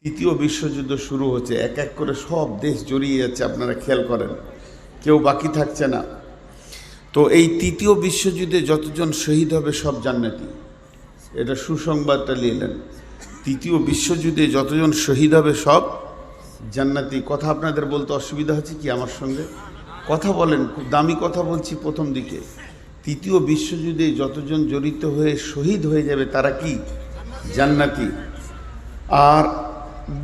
তৃতীয় বিশ্বযুদ্ধ শুরু হচ্ছে, এক এক করে সব দেশ জড়িয়ে যাচ্ছে, আপনারা খেয়াল করেন, কেউ বাকি থাকছে না। তো এই তৃতীয় বিশ্বযুদ্ধে যতজন শহীদ হবে সব জান্নাতি, এটা সুসংবাদটা নিলেন। তৃতীয় বিশ্বযুদ্ধে যতজন শহীদ হবে সব জান্নাতি। কথা আপনাদের বলতে অসুবিধা হচ্ছে কি? আমার সঙ্গে কথা বলেন, খুব দামি কথা বলছি প্রথম দিকে। তৃতীয় বিশ্বযুদ্ধে যতজন জড়িত হয়ে শহীদ হয়ে যাবে তারা কি? জান্নাতি। আর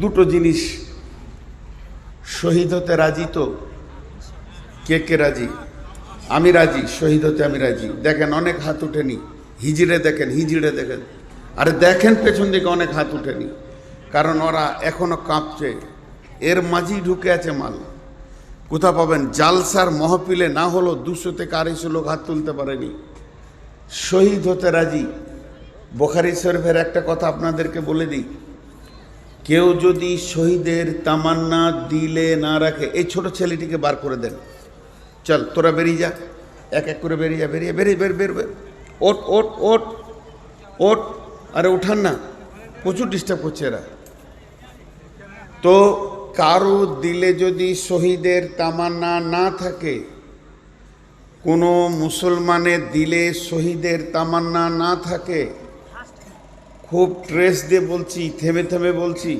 দুটো জিনিস, শহীদ হতে রাজি তো? কে কে রাজি? আমি রাজি, শহীদ হতে আমি রাজি। দেখেন অনেক হাত উঠেনি, হিজড়ে দেখেন, হিজড়ে দেখেন, আরে দেখেন পেছন দিকে অনেক হাত উঠেনি, কারণ ওরা এখনো কাঁপছে, এর মাঝেই ঢুকে আছে মাল। কোথা পাবেন? জালসার মহফিলে না হলো 200 থেকে 250 লোক হাত তুলতে পারেনি। শহীদ হতে রাজি। বুখারী শরীফের একটা কথা আপনাদেরকে বলে দিই, কেউ যদি শহীদের তামান্না দিলে না রাখে, এই ছোট ছেলেটিকে বার করে দেন, চল তোরা বেরিয়ে যা, এক এক করে বেরিয়ে যা, বেরিয়ে বেরিয়ে বের বের বের, ওট ওট ওট ওট, আরে উঠান না, প্রচুর ডিস্টার্ব করছে এরা। তো কারো দিলে যদি শহীদের তামান্না না থাকে, কোনো মুসলমানের দিলে শহীদের তামান্না না থাকে, খুব ট্রেস দিয়ে বলছি, থেমে থেমে বলছি,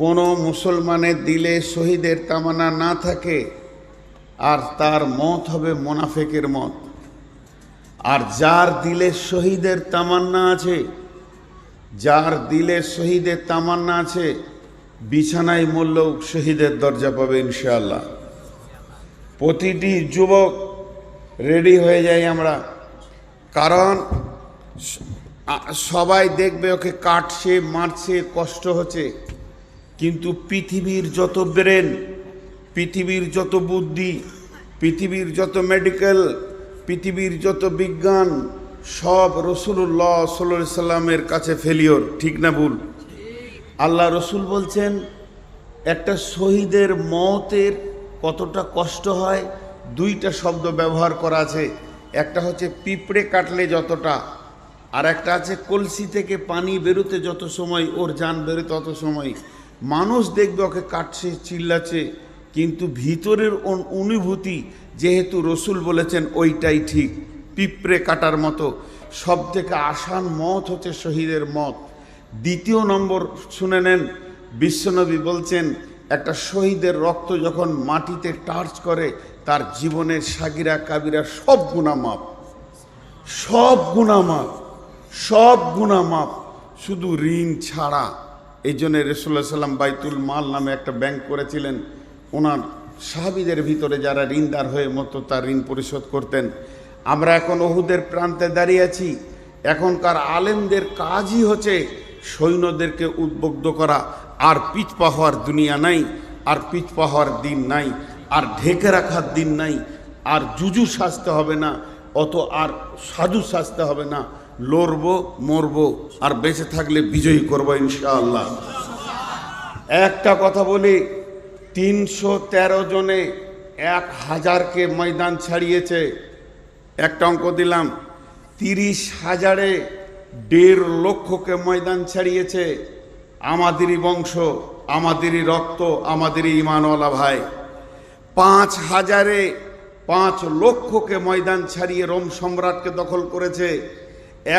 কোনো মুসলমানের দিলে শহীদের তামান্না না থাকে, আর তার মত হবে মোনাফেকের মত। আর যার দিলে শহীদের তামান্না আছে, যার দিলে শহীদের তামান্না আছে, বিছানায় মরলেও শহীদের দরজা পাবে ইনশাআল্লাহ। প্রতিটি যুবক রেডি হয়ে যাই আমরা, কারণ সবাই দেখবে ওকে কাটছে, মারছে, কষ্ট হচ্ছে, কিন্তু পৃথিবীর যত ব্রেন, পৃথিবীর যত বুদ্ধি, পৃথিবীর যত মেডিকেল, পৃথিবীর যত বিজ্ঞান, সব রসুল্লাহ সাল্লাল্লাহু আলাইহি সাল্লামের কাছে ফেলিওর। ঠিক না ভুল? আল্লাহ রসুল বলছেন একটা শহীদের মওতের কতটা কষ্ট হয়, দুইটা শব্দ ব্যবহার করা আছে। একটা হচ্ছে পিঁপড়ে কাটলে যতটা, আর একটা আছে কলসি থেকে পানি বেরোতে যত সময় ওর জান বেরোতে তত সময়। মানুষ দেখবে ওকে কাটছে, চিল্লাচ্ছে, কিন্তু ভিতরের অনুভূতি যেহেতু রসুল বলেছেন ওইটাই ঠিক, পিঁপড়ে কাটার মতো। সব থেকে আসান মত হচ্ছে শহীদের মত। দ্বিতীয় নম্বর শুনে নেন, বিশ্বনবী বলছেন একটা শহীদের রক্ত যখন মাটিতে টাচ করে, তার জীবনের সাগিরা কাবিরা সব গুনাহ মাপ, সব গুনাহ মাপ, সব গুনাহ মাপ, শুধু ঋণ ছাড়া। এই জন্য রাসূলুল্লাহ সাল্লাম বাইতুল মাল নামে একটা ব্যাংক করেছিলেন, ওনার সাহাবীদের ভিতরে যারা ঋণদার হয়ে মতো তার ঋণ পরিশোধ করতেন। আমরা এখন ওহুদের প্রান্তে দাঁড়িয়ে আছি, এখনকার আলেমদের কাজই হচ্ছে সৈন্যদেরকে উদ্বুদ্ধ করা। আর পিছপা হওয়ার দুনিয়া নাই, আর পিছপা হওয়ার দিন নাই, আর ঢেকে রাখার দিন নাই, আর জুজু সাজতে হবে না, অত আর সাধু সাজতে হবে না, লড়বো মরবো, আর বেঁচে থাকলে বিজয়ী করবো ইনশাআল্লাহ। একটা কথা বলি, 313 জনে 1000কে ময়দান ছাড়িয়েছে। একটা অঙ্ক দিলাম, 30,000-এ 1.5 লক্ষকে ময়দান ছাড়িয়েছে। আমাদেরই বংশ, আমাদেরই রক্ত, আমাদেরই ইমানওয়ালা ভাই। 5,000-এ 5 লক্ষকে ময়দান ছাড়িয়ে রোম সম্রাটকে দখল করেছে।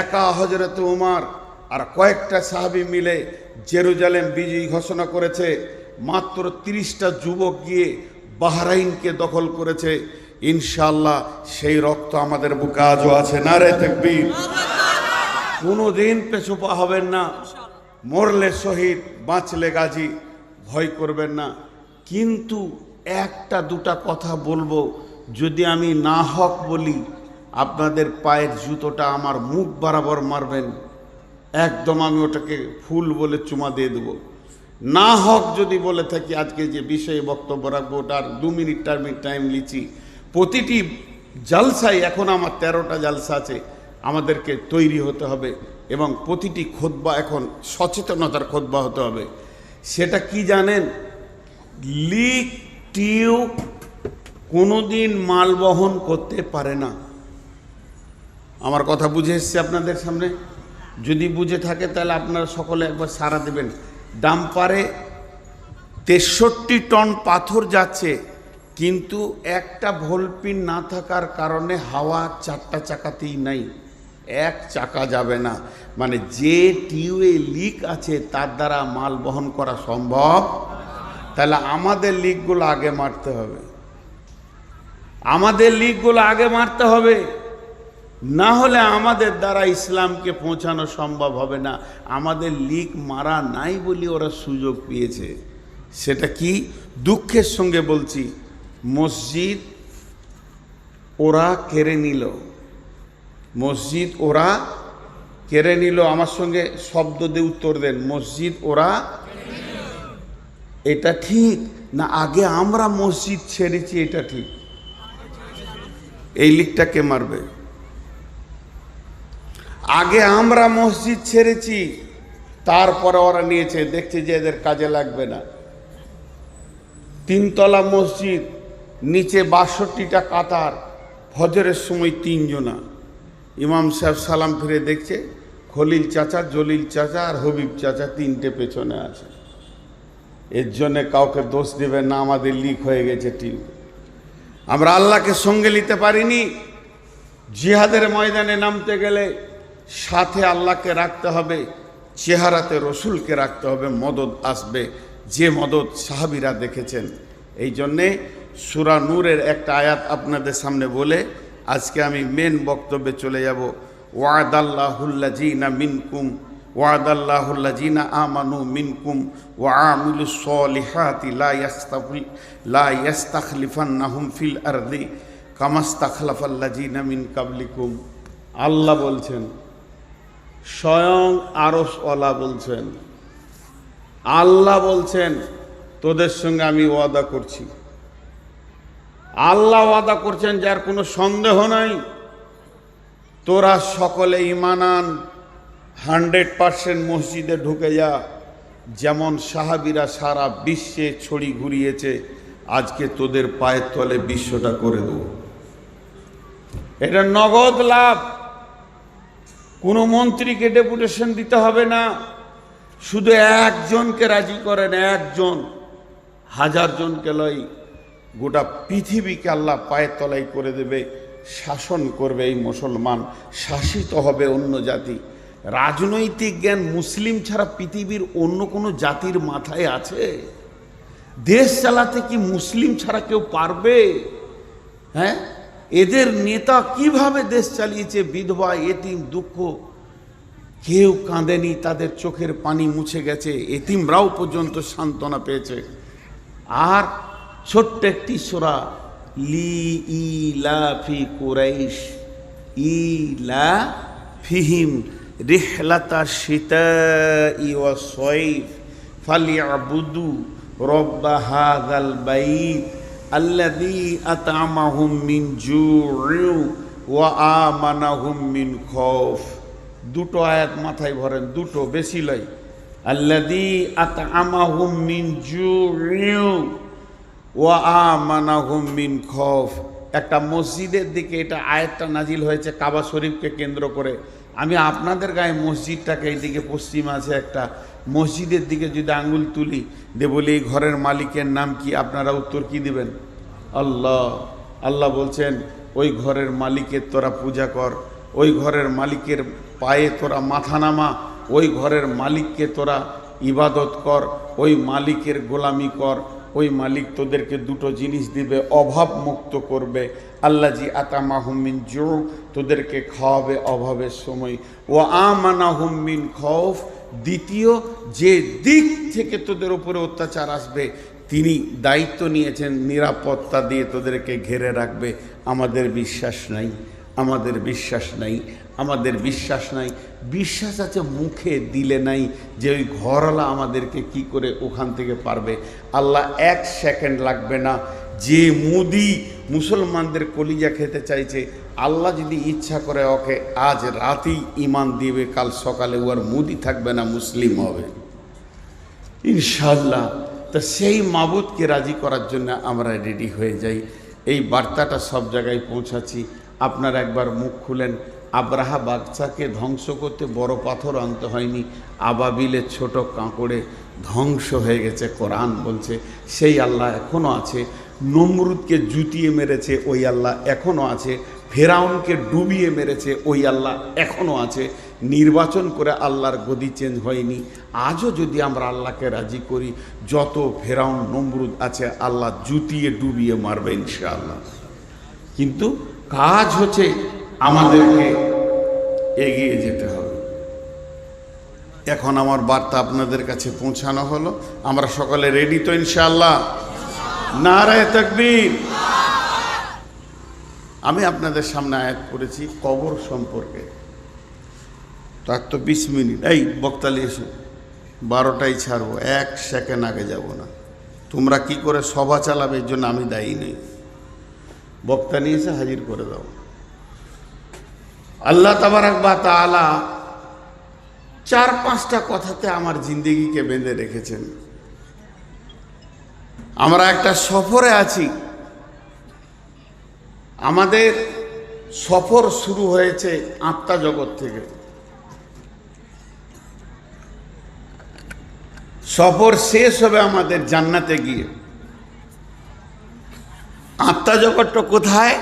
একা হযরত উমর আর কয়েকটা সাহাবী মিলে জেরুজালেম বিজয়ী ঘোষণা করেছে। মাত্র 30টা যুবক গিয়ে বাহরাইনকে দখল করেছে। ইনশাআল্লাহ সেই রক্ত আমাদের বুকে আজও আছে। নারে তাকবীর। কোনোদিন পেছপা হবেন না, মরলে শহীদ, বাঁচলে গাজী, ভয় করবেন না। কিন্তু একটা দুটা কথা বলবো, যদি আমি না হক বলি, আপনাদের পায়ের জুতোটা আমার মুখ বরাবর মারবেন, একদম আমি ওটাকে ফুল বলে চুমা দিয়ে দেবো। না হক যদি বলে থাকি, আজকে যে বিষয়ে বক্তব্য রাখবো ওটার 2 মিনিট টাইম লিচি। প্রতিটি জালসায়, এখন আমার 13টা জালসা আছে, আমাদেরকে তৈরি হতে হবে, এবং প্রতিটি খুতবা এখন সচেতনতার খুতবা হতে হবে। সেটা কি জানেন? লিক টিউব কোনোদিন মাল বহন করতে পারে না। আমার কথা বুঝে এসছে আপনাদের সামনে? যদি বুঝে থাকে তাহলে আপনারা সকলে একবার সাড়া দেবেন। ডাম্পারে 63 টন পাথর যাচ্ছে, কিন্তু একটা ভোল্টপিন না থাকার কারণে হাওয়া 4টা চাকাতেই নাই, এক চাকা যাবে না। মানে যে টিউবে লিক আছে তার দ্বারা মাল বহন করা সম্ভব। তাহলে আমাদের লিকগুলো আগে মারতে হবে, আমাদের লিকগুলো আগে মারতে হবে, না হলে আমাদের দ্বারা ইসলামকে পৌঁছানো সম্ভব হবে না। আমাদের লিক মারা নাই বলে ওরা সুযোগ পেয়েছে। সেটা কি? দুঃখের সঙ্গে বলছি, মসজিদ ওরা কেড়ে নিল, মসজিদ ওরা কেড়ে নিল। আমার সঙ্গে শব্দ দিয়ে উত্তর দেন, মসজিদ ওরা, এটা ঠিক না আগে আমরা মসজিদ ছেড়েছি? এটা ঠিক? এই লিকটা কে মারবে? আগে আমরা মসজিদ ছেড়েছি, তারপরে ওরা নিয়েছে, দেখছে যে এদের কাজে লাগবে না। 3 তলা মসজিদ, নিচে 62টা কাতার, ফজরের সময় 3 জনা। ইমাম সাহেব সালাম ফিরে দেখছে খলিল চাচা, জলিল চাচা আর হবিব চাচা 3টে পেছনে আছে। এর জন্যে কাউকে দোষ দেবে না, আমাদের লিক হয়ে গেছে টিউব। আমরা আল্লাহকে সঙ্গে নিতে পারিনি। জিহাদের ময়দানে নামতে গেলে সাথে আল্লাহকে রাখতে হবে, চেহারাতে রসুলকে রাখতে হবে, মদদ আসবে, যে মদদ সাহাবীরা দেখেছেন। এই জন্যে সূরা নূরের একটা আয়াত আপনাদের সামনে বলে আজকে আমি মেন বক্তব্যে চলে যাব। ওয়াদাল্লাহুল্লাযীনা মিনকুম ওয়াদাল্লাহুল্লাযীনা আমানু মিনকুম ওয়া আমিলুস সলিহাতি লা ইস্তাখলিফান্নাহুম ফিল আরদি কামাস্তাখলাফাল্লাযীনা মিন কাবলিকুম। আল্লাহ বলছেন, স্বয়ং আরশওয়ালা বলছেন, আল্লাহ বলছেন তোদের সঙ্গে আমি ওয়াদা করছি। আল্লাহ ওয়াদা করছেন, যার কোনো সন্দেহ নাই। তোরা সকলে ঈমান আন, 100% মসজিদে ঢুকে যা। যেমন সাহাবীরা সারা বিশ্বে ছড়ি ঘুরিয়েছে, আজকে তোদের পায়ের তলে বিশ্বটা করে দেব। এটা নগদ লাভ, কোনো মন্ত্রীকে ডেপুটেশন দিতে হবে না। শুধু একজনকে রাজি করেন, একজন, 1000 জনকে লয়, গোটা পৃথিবীকে আল্লাহ পায়ের তলায় করে দেবে। শাসন করবে এই মুসলমান, শাসিত হবে অন্য জাতি। রাজনৈতিক জ্ঞান মুসলিম ছাড়া পৃথিবীর অন্য কোনো জাতির মাথায় আছে? দেশ চালাতে কি মুসলিম ছাড়া কেউ পারবে? হ্যাঁ, এদের নেতা কিভাবে দেশ চালিয়েছে, বিধবা, এতিম, দুঃখ, কেউ কাঁদেনি, তাদের চোখের পানি মুছে গেছে, এতিমরাও পর্যন্ত সান্ত্বনা পেয়েছে। আর ছোট্ট একটি সূরা, লি ইলাফি কুরাইশ ইলাফিহিম রিহলাতা শিতাই ওয়া সাইফ ফালিয়াবুদু রব্ব হাযাল বাইত আল্লাযী আত'আমাহুম মিন জু'ইন ওয়া আমানাহুম মিন খাউফ। দুটো আয়াত মাথায় ভরেন, দুটো, বেশি লয়। আল্লাযী আত'আমাহুম মিন জু'ইন ওয়া আমানাহুম মিন খাউফ। একটা মসজিদের দিকে এটা আয়াতটা নাজিল হয়েছে, কাবা শরীফকে কেন্দ্র করে। আমি আপনাদের গায়ে মসজিদটাকে এইদিকে পশ্চিমে আছে একটা, মসজিদের দিকে যদি আঙ্গুল তুলি দে বলি এই ঘরের মালিকের নাম কি, আপনারা উত্তর কি দিবেন? আল্লাহ। আল্লাহ বলছেন ওই ঘরের মালিকের তোরা পূজা কর, ওই ঘরের মালিকের পায়ে তোরা মাথা নামা, ওই ঘরের মালিককে তোরা ইবাদত কর, ওই মালিকের গোলামি কর। ওই মালিক তোদেরকে দুটো জিনিস দিবে, অভাব মুক্ত করবে। আল্লাযী আত'আমাহুম মিন জু', তোদেরকে খাওয়াবে অভাবের সময়। ওয়া আমানাহুম মিন খাউফ, দ্বিতীয় যে দিক থেকে তোদের উপরে অত্যাচার আসবে তিনি দায়িত্ব নিয়েছেন নিরাপত্তা দিয়ে তোদেরকে ঘিরে রাখবে। আমাদের বিশ্বাস নাই, আমাদের বিশ্বাস নাই, আমাদের বিশ্বাস নাই। বিশ্বাস আছে মুখে, দিলে নাই, যে ওই ঘরওয়ালা আমাদেরকে কি করে ওখান থেকে পারবে। আল্লাহ 1 সেকেন্ড লাগবে না। যে মুদি মুসলমানদের কলিজা খেতে চাইছে, আল্লাহ যদি ইচ্ছা করে ওকে আজ রাতেই ঈমান দিবে, কাল সকালে ও আর মুদি থাকবে না, মুসলিম হবে ইনশাআল্লাহ। তো সেই মাবুদকে রাজি করার জন্য আমরা রেডি হয়ে যাই। এই বার্তাটা সব জায়গায় পৌঁছাচ্ছি। আপনারা একবার মুখ খুলেন। আব্রাহা বাদশাকে ধ্বংস করতে বড় পাথর আনতে হয়নি, আবাবিলের ছোট কাঁকড়ে ধ্বংস হয়ে গেছে। কোরআন বলছে সেই আল্লাহ এখনও আছে। নমরুদকে জুতিয়ে মেরেছে ওই আল্লাহ এখনও আছে। ফেরাউনকে ডুবিয়ে মেরেছে ওই আল্লাহ এখনও আছে। নির্বাচন করে আল্লাহর গদি চেঞ্জ হয়নি। আজও যদি আমরা আল্লাহকে রাজি করি, যত ফেরাউন নমরুদ আছে আল্লাহ জুতিয়ে ডুবিয়ে মারবে ইনশাআল্লাহ। কিন্তু কাজ হচ্ছে আমাদেরকে এগিয়ে যেতে হবে। এখন আমার বার্তা আপনাদের কাছে পৌঁছানো হলো। আমরা সকলে রেডি তো ইনশাআল্লাহ? নারায়ে তাকবীর। আমি আপনাদের সামনে আয়াত পড়েছি কবর সম্পর্কে। তার তো 20 মিনিট। এই বক্তালি এসো, 12টায় ছাড়বো, 1 সেকেন্ড আগে যাব না। তোমরা কি করে সভা চালাবে এর জন্য আমি দায়ী নেই। বক্তা নিয়ে এসে হাজির করে দাও। আল্লাহ তাবারাক ওয়া তাআলা 4-5টা কথাতে আমার জিন্দেগিকে বেঁধে রেখেছেন। আমরা একটা সফরে আছি। আমাদের সফর শুরু হয়েছে আত্মা জগৎ থেকে। সফর শেষ হবে আমাদের জান্নাতে গিয়ে। আত্মা জগৎটা কোথায়?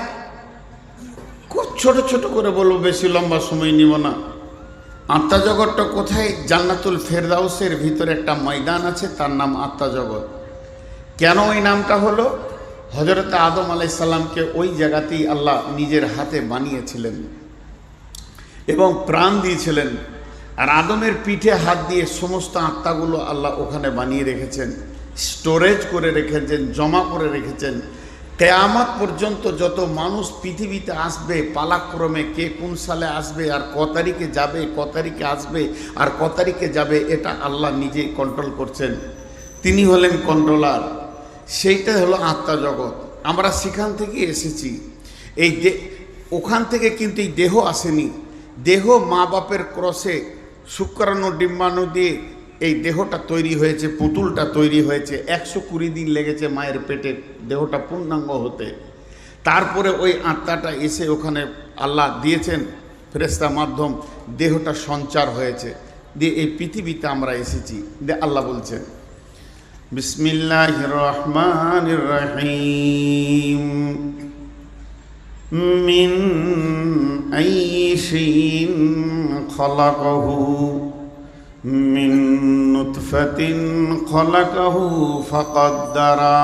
খুব ছোট ছোট করে বলবো, বেশি লম্বা সময় নিব না। আত্মা জগৎটা কোথায়? জান্নাতুল ফেরদাউসের ভিতরে একটা ময়দান আছে, তার নাম আত্মা জগৎ। কেন ওই নামটা হলো? হযরত আদম আলাইহিস সালামকে ওই জায়গাতেই আল্লাহ নিজের হাতে বানিয়েছিলেন এবং প্রাণ দিয়েছিলেন। আর আদমের পিঠে হাত দিয়ে সমস্ত আত্মাগুলো আল্লাহ ওখানে বানিয়ে রেখেছেন, স্টোরেজ করে রেখেছেন, জমা করে রেখেছেন। কিয়ামত পর্যন্ত যত মানুষ পৃথিবীতে আসবে পালাক্রমে, কে কোন সালে আসবে আর ক তারিখে যাবে, ক তারিখে আসবে আর ক তারিখে যাবে, এটা আল্লাহ নিজেই কন্ট্রোল করছেন। তিনি হলেন কন্ট্রোলার। সেইটা হলো আত্মা জগৎ। আমরা সেখান থেকে এসেছি। এই ওখান থেকে কিন্তু এই দেহ আসেনি। দেহ মা বাপের ক্রসে শুক্রাণু ডিম্বাণু দিয়ে এই দেহটা তৈরি হয়েছে, পুতুলটা তৈরি হয়েছে। 120 দিন লেগেছে মায়ের পেটে দেহটা পূর্ণাঙ্গ হতে। তারপরে ওই আত্মাটা এসে ওখানে আল্লাহ দিয়েছেন ফেরেশতা মাধ্যম, দেহটা সঞ্চার হয়েছে, দিয়ে এই পৃথিবীতে আমরা এসেছি। আল্লাহ বলছেন বিসমিল্লাহির রহমানির রহিম মিন আইয়ি শাইইন খলাকাহু মিন নুতফাতিন খলাকাহু ফাকাদ্দারা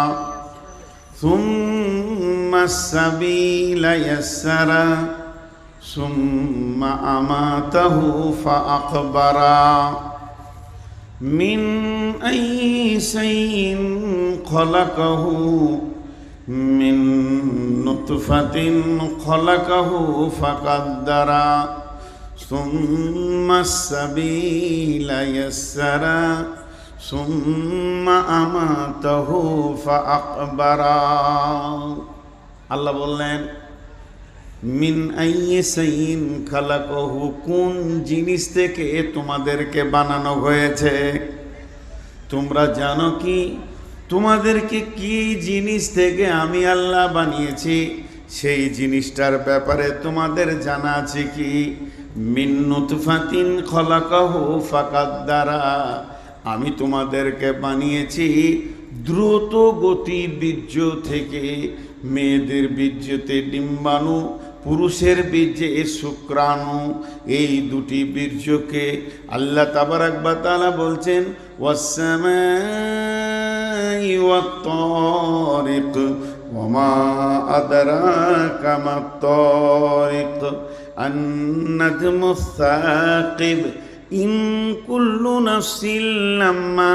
সুম্মা আস-সাবিলা ইয়াসসারা সুম্মা আমাতাহু ফাআকবারা মিন আইয়ি শাইইন খলাকাহু মিন নুতফাতিন খলাকাহু ফাকাদ্দারা সুম্মা আস-সাবিলা ইয়াসসারা সুম্মা আমাতাহু ফাআকবারা। আল্লাহ বললেন মিন আইয়ি শাইইন খালাকাহু, কোন জিনিস থেকে তোমাদেরকে বানানো হয়েছে? তোমরা জানো কি তোমাদেরকে কি জিনিস থেকে আমি আল্লাহ বানিয়েছি? সেই জিনিসটার ব্যাপারে তোমাদের জানা আছে কি? মিন নুতফাতিন খলাকাহু ফাকাদ্দারা, আমি তোমাদেরকে বানিয়েছি দ্রুত গতি বীর্য থেকে। মেয়েদের বীর্যতে ডিম্বাণু, পুরুষের বীর্যে শুক্রাণু, এই দুটি বীর্যকে আল্লাহ তাবারাক ওয়া তাআলা বলছেন ওয়াস-সামাই ওয়াত-তারিক ওয়ামা আদরাকা মাত-তারিক আন-নাজমুস-সাকিব ইন কুল্লু নাফসিন লাম্মা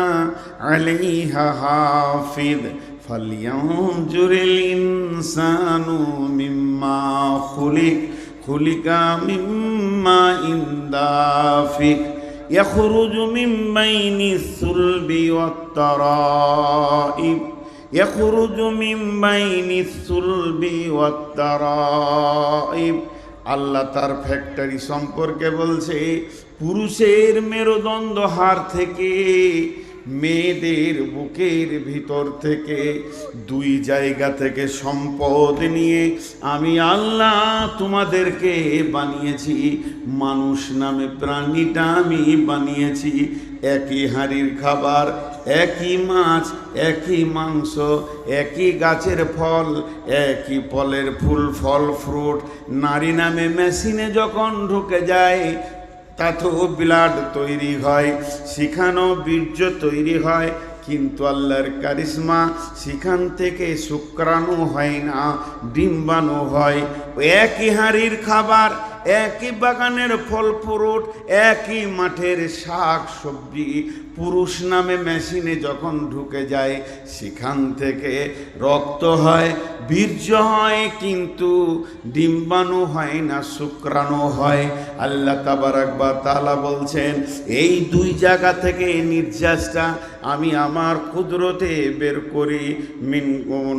আলাইহা হাফিজ ফালইয়ানজুরিল ইনসানু মিম্মা খুলিকা মিম্মা ইনদাফিক ইয়াখরুজু মিন বাইনিস সুলবি ওয়াত-তারাইব ইয়াখরুজু মিন বাইনিস সুলবি ওয়াত-তারাইব। আল্লাহ তার ফ্যাক্টরি সম্পর্কে বলছে পুরুষের মেরুদণ্ড হাড় থেকে মেয়েদের বুকের ভিতর থেকে দুই জায়গা থেকে সম্পদ নিয়ে আমি আল্লাহ তোমাদেরকে বানিয়েছি। মানুষ নামে প্রাণীটা আমি বানিয়েছি। একই হাঁড়ির খাবার, একই মাছ, একই মাংস, একই গাছের ফল, একই ফলের ফুল ফল ফ্রুট নারী নামে মেশিনে যখন ঢুকে যায় তাতেও ব্লাড তৈরি হয়, সেখানেও বীর্য তৈরি হয়, কিন্তু আল্লাহর কারিশমা সেখান থেকে শুক্রাণু হয় না, ডিম্বাণু হয়। একই হাঁড়ির খাবার, একই বাগানের ফল ফ্রুট, একই মাঠের শাক সবজি পুরুষ নামে মেশিনে যখন ঢুকে যায় সেখান থেকে রক্ত হয়, বীর্য হয়, কিন্তু ডিম্বাণু হয় না, শুক্রাণু হয়। আল্লাহ তাবারাক ওয়া তাআলা বলছেন এই দুই জায়গা থেকে নির্যাসটা আমি আমার কুদরতে বের করি। মিন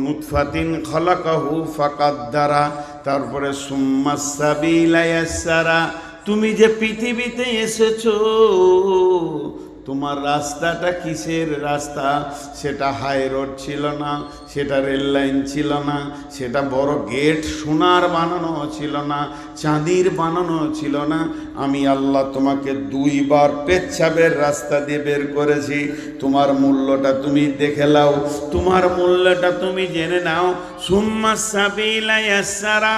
নুতফাতিন খালাকাহু ফাকাদ্দারা, তারপরে সুম্মাস সাবিলা ইয়াসসারা। তুমি যে পৃথিবীতে এসেছো তোমার রাস্তাটা কিসের রাস্তা? সেটা হাই রোড ছিল না, সেটা রেল লাইন ছিল না, সেটা বড় গেট সোনার বানানো ছিল না, চাঁদির বানানো ছিল না। আমি আল্লাহ তোমাকে দুইবার পেচ্ছাবের রাস্তা দিয়ে বের করেছি। তোমার মূল্যটা তুমি দেখে নাও, তোমার মূল্যটা তুমি জেনে নাও। সুম্মাস সাবিলা ইয়াসসারা,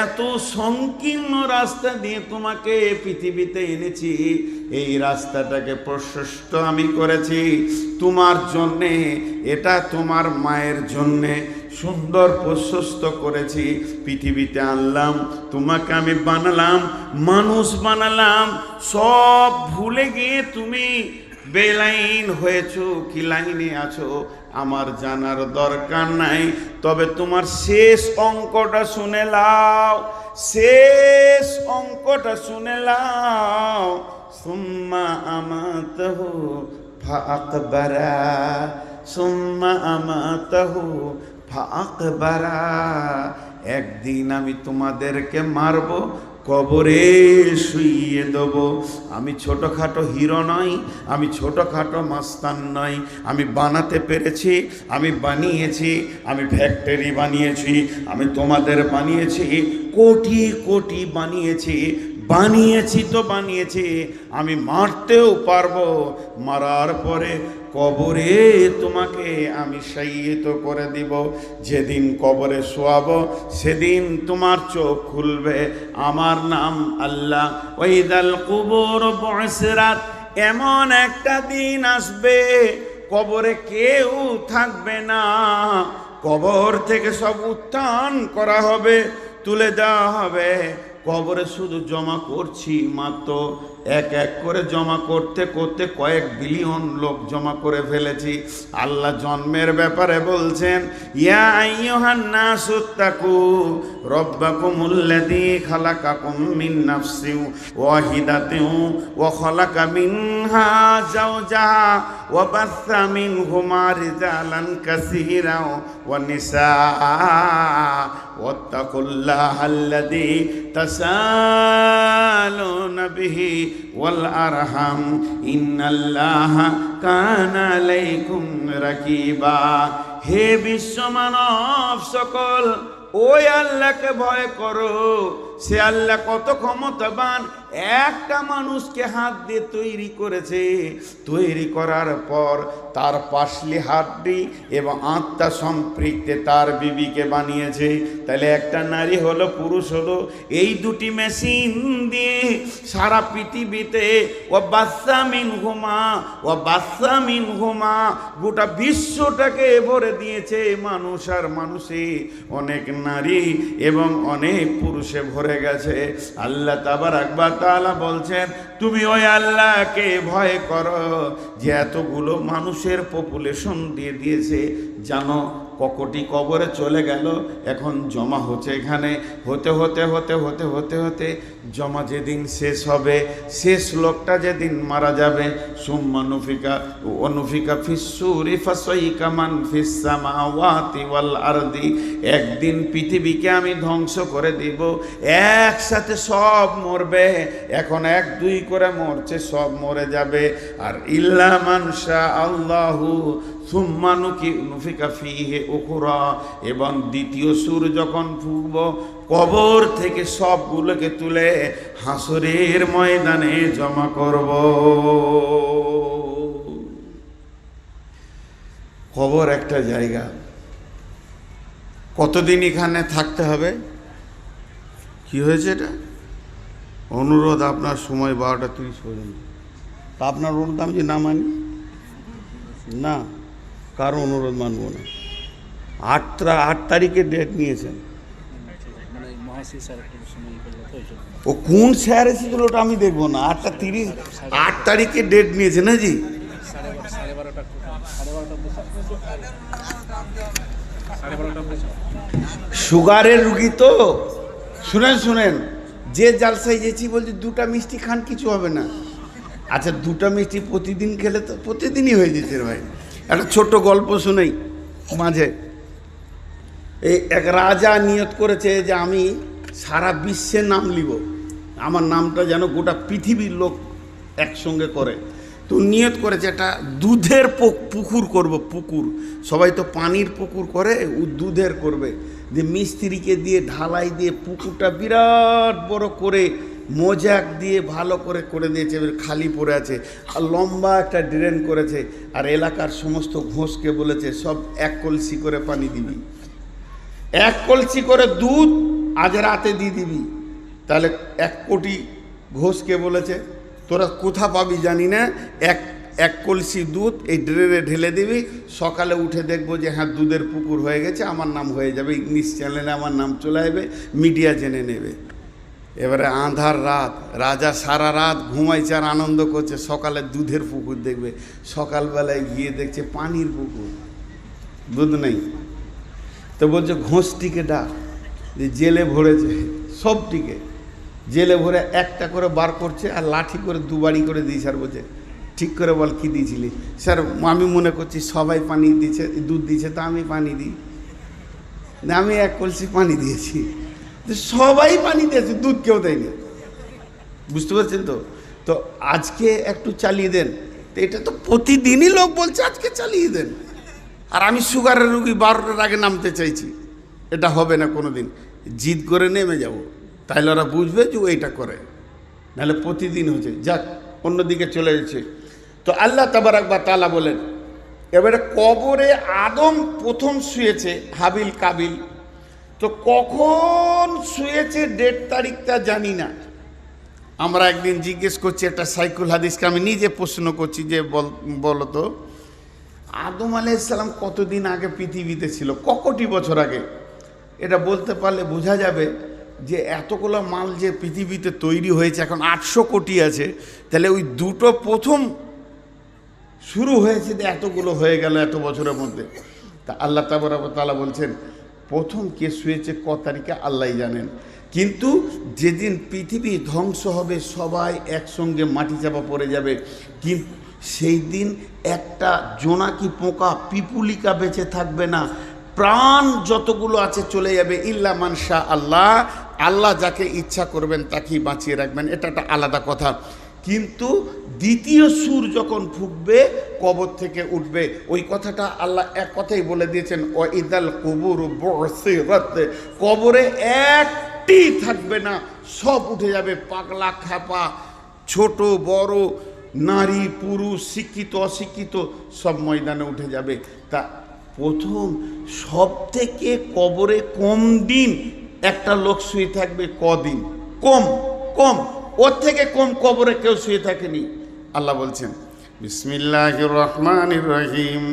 এত সংকীর্ণ রাস্তা দিয়ে তোমাকে পৃথিবীতে এনেছি, এই রাস্তাটাকে প্রশস্ত আমি করেছি তোমার জন্যে। এটা তোমার মায়ের জন্যে সুন্দর প্রশস্ত করেছি। পৃথিবীতে আনলাম, তোমাকে আমি বানালাম, মানুষ বানালাম। সব ভুলে গিয়ে তুমি বেলাইন হয়েছো কি লাইনে আছো আমার জানার দরকার নাই। তবে তোমার শেষ অঙ্কটা শুনে লাও, শেষ অঙ্কটা শুনে লাও। সুম্মা আমাতাহু ফাআকবারা, সুম্মা আমাতাহু ফাআকবারা। একদিন আমি তোমাদেরকে মারব, কবরে শুইয়ে দেব। আমি ছোটোখাটো হিরো নই, আমি ছোটোখাটো মাস্তান নই। আমি বানাতে পেরেছি, আমি বানিয়েছি, আমি ফ্যাক্টরি বানিয়েছি, আমি তোমাদের বানিয়েছি, কোটি কোটি বানিয়েছি। বানিয়েছি তো বানিয়েছি, আমি মারতেও পারবো। মারার পরে কবরে তোমাকে আমি শায়িত করে দিব। যেদিন কবরে শোয়াবো সেদিন তোমার চোখ খুলবে, আমার নাম আল্লাহ। ওয়াইদাল কুবুর বুসরাত, এমন একটা দিন আসবে কবরে কেউ থাকবে না। কবর থেকে সব উত্থান করা হবে, তুলে দেওয়া হবে। কবরে শুধু জমা করছি মাত্র, এক এক করে জমা করতে করতে কয়েক বিলিয়ন লোক জমা করে ফেলেছি। আল্লাহ জন্মের ব্যাপারে বলছেন, ইয়া আইয়ুহান নাসুত্তাকু রাব্বাকুমুল্লাযী খালাকাকুম মিন নাফসিন ওয়াহিদাতিন ওয়া খালাকা মিনহা যাওজাহা ওয়া বাসসা মিনহুমা রিজালান কাসীরান ওয়া নিসা ওয়াত্তাকুল্লাহাল্লাযী তাসালুনা বিহি ওয়াল আরহাম ইন্নাল্লাহা কানা আলাইকুম রাকিবা। হে বিশ্ব মানব সকল, ওই আল্লাহকে ভয় করো। সে আল্লাহ কত ক্ষমতাবান। একটা মানুষকে হাত দিয়ে তৈরি করেছে, তৈরি করার পর তার পাশলি হাড্ডি এবং আত্মা সম্পৃক্তে তার বিবিকে বানিয়েছে। তাহলে একটা নারী হলো, পুরুষ হলো, এই দুটি মেশিন দিয়ে সারা পৃথিবীতে ও বাচ্চা মিনহুমা, ও বাচ্চা মিনহুমা, গোটা বিশ্বটাকে ভরে দিয়েছে মানুষ আর মানুষে। অনেক নারী এবং অনেক পুরুষে ভরে গেছে। আল্লাহ তাবারাক ওয়া তাআলা বলছেন, তুমি ওই আল্লাহকে ভয় করো যে এতগুলো মানুষের পপুলেশন দিয়ে দিয়েছে। জানো ককটি কবরে চলে গেল, এখন জমা হচ্ছে এখানে। হতে হতে হতে হতে হতে হতে জমা যেদিন শেষ হবে, শেষ লোকটা যেদিন মারা যাবে, সুম্মা নুফিকা ফিস-সূরি ফাসাইকা মান ফিস সামাওয়াতি ওয়াল আরদি। একদিন পৃথিবীকে আমি ধ্বংস করে দিব, একসাথে সব মরবে। এখন 1 2 করে মরছে, সব মরে যাবে। আর ইল্লা মান শা আল্লাহু সুম্মা নুফিকা ফীহি উখরা, এবং দ্বিতীয় সুর যখন ফুঁকব, কবর থেকে সবগুলোকে তুলে হাসরের ময়দানে জমা করব। কবর একটা জায়গা, কতদিন এখানে থাকতে হবে? কি হয়েছে এটা? অনুরোধ আপনার সময় 12টা 30 পর্যন্ত। তা আপনার অনুরোধ আমি যে না মানি, না কারো অনুরোধ মানব না। 8 তারিখে ডেট নিয়েছেন। ও কোন স্যার এসেছিল ওটা আমি দেখবো না। 8 তারিখে ডেট নিয়েছে না জি? সুগারের রুগী তো। শুনেন, যে জালসায় যেছি বলছে 2টা মিষ্টি খান, কিছু হবে না। আচ্ছা 2টা মিষ্টি প্রতিদিন খেলে তো প্রতিদিনই হয়ে যেছে ভাই। একটা ছোট্ট গল্প শুনেই মাঝে। এই এক রাজা নিয়ত করেছে যে আমি সারা বিশ্বের নাম লিব, আমার নামটা যেন গোটা পৃথিবীর লোক একসঙ্গে করে। তো নিয়ত করেছে একটা দুধের পুকুর করব। পুকুর, সবাই তো পানির পুকুর করে, ও দুধের করবে। যে মিস্ত্রিকে দিয়ে ঢালাই দিয়ে পুকুরটা বিরাট বড় করে মোজাক দিয়ে ভালো করে করে দিয়েছে, এবার খালি পড়ে আছে। আর লম্বা একটা ড্রেন করেছে, আর এলাকার সমস্ত ঘোষকে বলেছে সব 1 কলসি করে পানি দিবি, 1 কলসি করে দুধ আজ রাতে দিয়ে দিবি। তাহলে 1 কোটি ঘোষকে বলেছে তোরা কোথা পাবি জানি না, এক কলসি দুধ এই ড্রেনে ঢেলে দিবি, সকালে উঠে দেখবো যে হ্যাঁ দুধের পুকুর হয়ে গেছে, আমার নাম হয়ে যাবে, ইংলিশ চ্যানেলে আমার নাম চলে আসবে, মিডিয়া জেনে নেবে। এবারে আঁধার রাত, রাজা সারা রাত ঘুমাইছে আর আনন্দ করছে, সকালে দুধের পুকুর দেখবে। সকালবেলায় গিয়ে দেখছে পানির পুকুর, দুধ নেই। তো বলছে ঘোষটিকে ডাক, যে জেলে ভরেছে সবটিকে, জেলে ভরে একটা করে বার করছে আর লাঠি করে 2 বাড়ি করে দিয়েছে। আর বলছে ঠিক করে বল কী দিয়েছিলি? স্যার আমি মনে করছি সবাই পানি দিয়েছে, দুধ দিয়েছে, তা আমি পানি দিই না, আমি 1 কলসি পানি দিয়েছি। সবাই পানি দিয়েছে, দুধ কেউ দেয়নি। বুঝতে পারছেন তো? তো আজকে একটু চালিয়ে দেন। তো এটা তো প্রতিদিনই লোক বলছে আজকে চালিয়ে দেন, আর আমি সুগারের রুগী 12টার আগে নামতে চাইছি। এটা হবে না কোনো দিন, জিদ করে নেমে যাব, তাইলে ওরা বুঝবে যে এইটা করে, নাহলে প্রতিদিন হচ্ছে। যাক, অন্যদিকে চলে যাচ্ছে। তো আল্লাহ তাবারাক ওয়া তাআলা বলেন, এবারে কবরে আদম প্রথম শুয়েছে, হাবিল কাবিল। তো কখন শুয়েছে ডেট তারিখটা জানি না। আমরা একদিন জিজ্ঞেস করছি একটা সাইকুল হাদিসকে, আমি নিজে প্রশ্ন করছি যে বলো তো আদম আলাইহিস সালাম কতদিন আগে পৃথিবীতে ছিল, কোটি বছর আগে? এটা বলতে পারলে বোঝা যাবে যে এতগুলো মাল যে পৃথিবীতে তৈরি হয়েছে, এখন 800 কোটি আছে, তাহলে ওই দুটো প্রথম শুরু হয়েছে, এতগুলো হয়ে গেল এত বছরের মধ্যে। তা আল্লাহ তাবারক ওয়া তাআলা বলছেন প্রথম কে শুয়েছে ক তারিখে আল্লাহই জানেন। কিন্তু যেদিন পৃথিবী ধ্বংস হবে, সবাই একসঙ্গে মাটি চাপা পড়ে যাবে, কিন্তু সেই দিন একটা জোনাকি পোকা পিপুলিকা বেঁচে থাকবে না, প্রাণ যতগুলো আছে চলে যাবে। ইল্লা মান শা আল্লাহ, আল্লাহ যাকে ইচ্ছা করবেন তাকেই বাঁচিয়ে রাখবেন, এটা একটা আলাদা কথা। কিন্তু দ্বিতীয় সুর যখন ফুঁকবে, কবর থেকে উঠবে, ওই কথাটা আল্লাহ এক কথাই বলে দিয়েছেন, ও ইদাল কুবুর বুসিরাত, কবরে একটি থাকবে না, সব উঠে যাবে। পাগলা খাপা, ছোট বড়, নারী পুরুষ, শিক্ষিত অশিক্ষিত, সব ময়দানে উঠে যাবে। তা প্রথম সব থেকে কবরে কম দিন একটা লোক শুয়ে থাকবে, কদিন? কম, ওর থেকে কম কবরে কেউ শুয়ে থাকেনি। আল্লাহ বলছেন বিসমিল্লাহির রহমানির রহিম,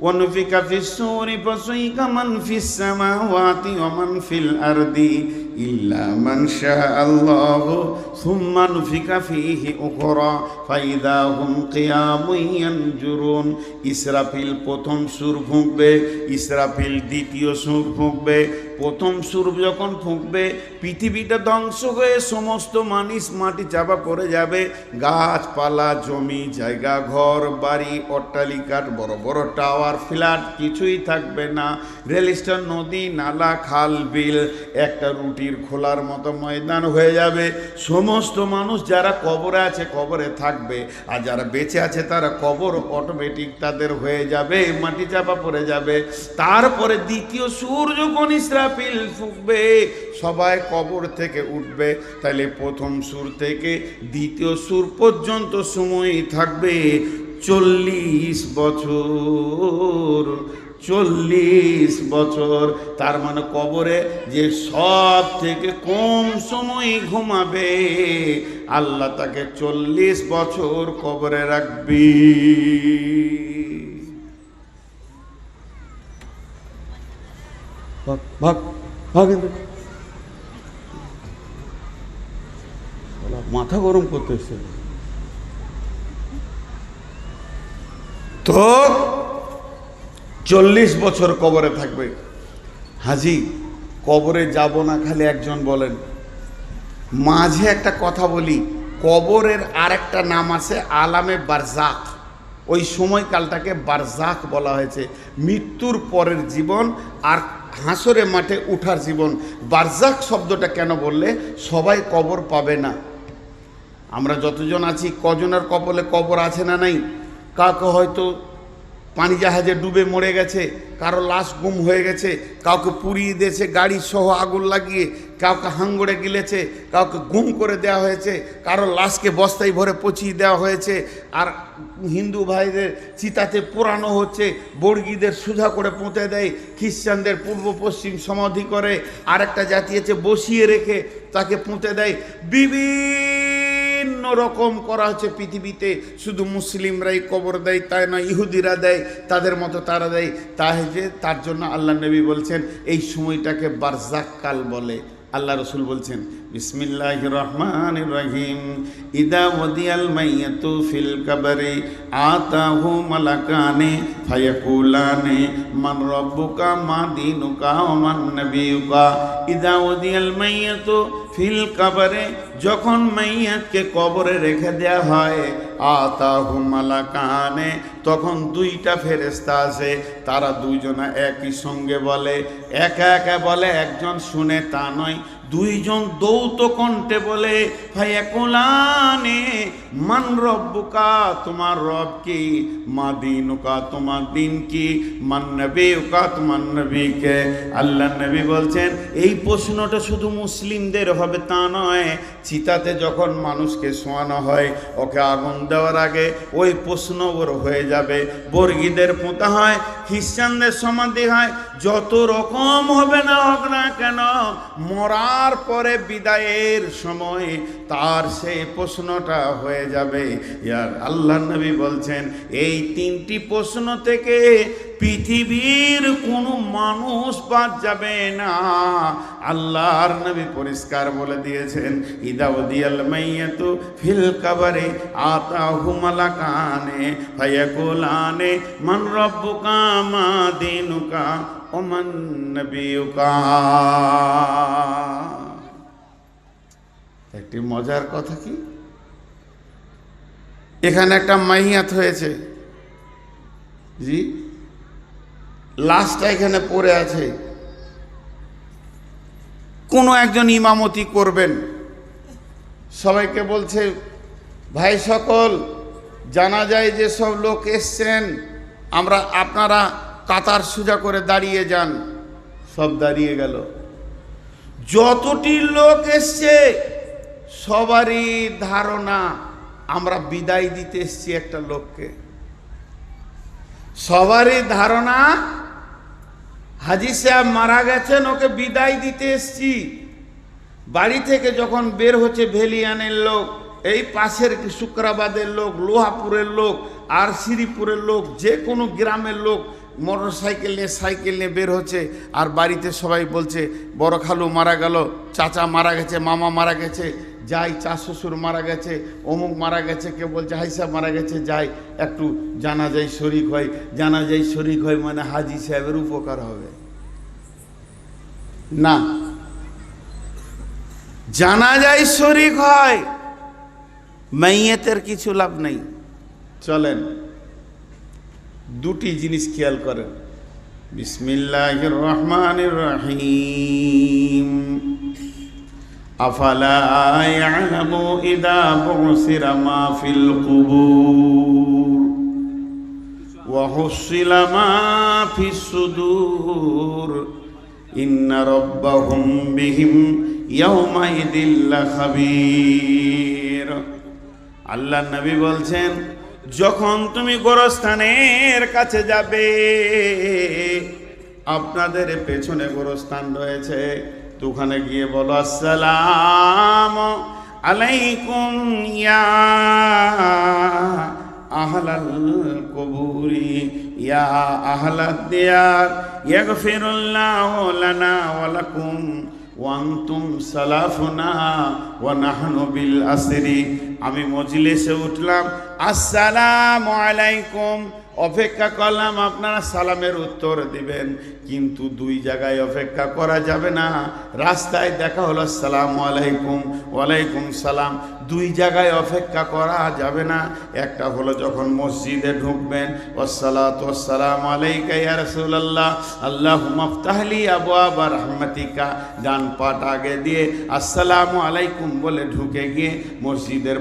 ওয়ানুফিকা ফিস-সূরি ফাসাইকা মান ফিস-সামাওয়াতি ওয়া মান ফিল আরদি ইল্লা মান শাআল্লাহু সুম্মা নুফিকা ফীহি উখরা ফাইদা হুম কিয়ামুন ইয়ানজুরুন। ইসরাফিল প্রথম সুর ফুঁকবে, ইসরাফিল দ্বিতীয় সুর ফুঁকবে, প্রথম সুর যখন ফুঁকবে পৃথিবীটা ধ্বংস হয়ে সমস্ত মানুষ মাটি চাপা পড়ে যাবে, গাছপালা, জমি জায়গা, ঘর বাড়ি, অট্টালিকার বড় বড় টাওয়ার, ফ্ল্যাট কিছুই থাকবে না। রেল স্টেশন, নদী নালা, খাল বিল একটা রুটির খোলার মতো ময়দান হয়ে যাবে। সমস্ত মানুষ যারা কবরে আছে কবরে থাকবে, আর যারা বেঁচে আছে তারা কবর অটোমেটিক তাদের হয়ে যাবে, মাটি চাপা পড়ে যাবে। তারপরে দ্বিতীয় সুর যখন ইসরাফিল ফুঁকবে সবাই কবর থেকে উঠবে। তাহলে প্রথম সুর থেকে দ্বিতীয় সুর পর্যন্ত সময় থাকবে 40 বছর। 40 বছর, তার মানে কবরে যে সব থেকে কম সময় ঘুমাবে আল্লাহ তাকে 40 বছর কবরে রাখবি। মাথা গরম করতেছে তো 40 বছর কবরে থাকবে। হাজি কবরে যাব না খালি একজন বলেন। মাঝে একটা কথা বলি, কবরের আরেকটা নাম আছে আলামে বারজাখ। ওই সময়কালটাকে বারজাখ বলা হয়েছে, মৃত্যুর পরের জীবন আর হাসরে মাঠে উঠার জীবন। বারজাখ শব্দটা কেন বললে, সবাই কবর পাবে না। আমরা যতজন আছি কজনের কপালে কবর আছে না নাই? কাউকে হয়তো পানি জাহাজে ডুবে মরে গেছে, কারো লাশ গুম হয়ে গেছে, কাউকে পুড়িয়ে দিয়েছে গাড়ি সহ আগুন লাগিয়ে, কাউকে হাঙ্গড়ে গিলেছে, কাউকে গুম করে দেওয়া হয়েছে, কারো লাশকে বস্তায় ভরে পচিয়ে দেওয়া হয়েছে। আর হিন্দু ভাইদের চিতাতে পোড়ানো হচ্ছে, বর্গীদের সুধা করে পুঁতে দেয়, খ্রিস্টানদের পূর্ব পশ্চিম সমাধি করে, আর একটা জাতি আছে বসিয়ে রেখে তাকে পুঁতে দেয়। বিভিন্ন রকম করা হচ্ছে পৃথিবীতে। শুধু মুসলিমরাই কবর দেয় তাই না, ইহুদিরা দেয়, তাদের মতো তারা দেয়। তার জন্য আল্লাহ নবী বলছেন এই সময়টাকে বারজাক কাল বলে। আল্লাহ রসুল বলছেন বিসমিল্লাহির রহমানির রহিম, ইদা ওয়াদিয়াল মাইয়াতু ফিল কবরি আতাহু মালাকানি ফায়াকুলানি মান রাব্বুকা মা দীনুকা ওয়া মান নবিয়ুকা। ইদা ওয়াদিয়াল মাইয়াতু ফিল কবরে, যখন মাইয়াতকে কবরে রেখে দেয়া হয়, আতাহু মালাকানে, তখন দুইটা ফেরেশতা আছে, তারা দুইজনা একই সঙ্গে বলে, একা একা বলে, একজন শুনে তা নয়, দুইজন দৌত কণ্ঠে বলে, ফায়াকুলানে মান রব্বুকা, তোমার রব কি, মা দীনুকা, তোমার দিন কি, মান নবিয়ুকা, তোমার নবীকে। আল্লাহ নবী বলছেন এই প্রশ্নটা শুধু মুসলিমদের হবে তা নয়, চিতাতে যখন মানুষকে শোয়ানো হয় ওকে আগুন দেওয়ার আগে ওই প্রশ্ন ওর হয়ে যাবে। বর্গীদের পোঁতা হয়, খ্রিস্টানদের সমাধি হয়, যত রকম হবে না হোক না কেন, মরার পরে বিদায়ের সময় তার সেই প্রশ্নটা হয়ে যাবে। ইয়ার আল্লাহ নবী বলছেন এই 3টি প্রশ্ন থেকে পৃথিবীর কোনো মানুষ বাদ যাবে না। আল্লাহর নবী পরিষ্কার বলে দিয়েছেন, ইদা ওয়াদিয়াল মাইয়াতু ফিল কবরি আতাহু মালাকানে ফায়াকুলানে মান রাব্বুকা মা দীনুকা ওয়া মান নবিয়ুকা। একটি মজার কথা কি, এখানে একটা মাইয়াত হয়েছে, জি লাশটা এখানে পড়ে আছে, কোনো একজন ইমামতি করবেন, সবাইকে বলছে ভাই সকল জানা যায় যে সব লোক এসছেন, আপনারা কাতার সোজা করে দাঁড়িয়ে যান। সব দাঁড়িয়ে গেল। যতটি লোক এসছে সবারই ধারণা আমরা বিদায় দিতে এসছি একটা লোককে। সবারই ধারণা হাজি সাহেব মারা গেছেন, ওকে বিদায় দিতে এসছি। বাড়ি থেকে যখন বের হচ্ছে ভেলিয়ানের লোক, এই পাশের শুক্রাবাদের লোক, লোহাপুরের লোক, আর শ্রীপুরের লোক, যে কোনো গ্রামের লোক মোটর সাইকেল নিয়ে সাইকেল নিয়ে বের হচ্ছে, আর বাড়িতে সবাই বলছে বড় খালু মারা গেল, চাচা মারা গেছে, মামা মারা গেছে, যাই চার শ্বশুর মারা গেছে, অমুক মারা গেছে, কেউ বলছে হাইসা মারা গেছে, যাই একটু জানাজায় শরিক হয়। জানাজায় শরিক হয় মানে হাজি সাহেবের উপকার হবে। না, জানাজায় শরীক হয়, মাইয়াতের কিছু লাভ নেই। চলেন দুটি জিনিস খেয়াল করেন। বিসমিল্লাহির রহমানির রহিম। আফালা ইয়ালামু ইযা বুসিরা মা ফিল কুবুর ওয়া হুসিলা মা ফিস সুদূর ইন্না রাব্বাহুম বিহিম ইয়াওমাইদিল লাখাবীর। আল্লাহ নবী বলছেন, যখন তুমি গোরস্থানের কাছে যাবে, আপনাদের পেছনে গোরস্থান রয়েছে, তো ওখানে গিয়ে বলো আসসালামু আলাইকুম ইয়া আহলাল কুবুরি ইয়া আহলাদ দিয়ার ইয়াগফিরুল্লাহু লানা ওয়া লাকুম ওয়া আনতুম সালাফুনা ওয়া নাহনু বিল আসরি। আমি মজলিসে উঠলাম, আসসালামু আলাইকুম, অপেক্ষা করলাম আপনারা সালামের উত্তর দিবেন, কিন্তু দুই জায়গায় অপেক্ষা করা যাবে না। রাস্তায় দেখা হলো আসসালামু আলাইকুম, ওয়ালাইকুম সালাম, দুই জায়গায় অপেক্ষা করা যাবে না। একটা হলো যখন মসজিদে ঢুকবেন, ওয়াসসালাতু ওয়াসসালামু আলাইকা ইয়া রাসূলুল্লাহ আল্লাহুম্মা ইফতাহলি আবওয়াবা রাহমাতিকা, ডান পাট আগে দিয়ে আসসালামু আলাইকুম বলে ঢুকে গিয়ে মসজিদের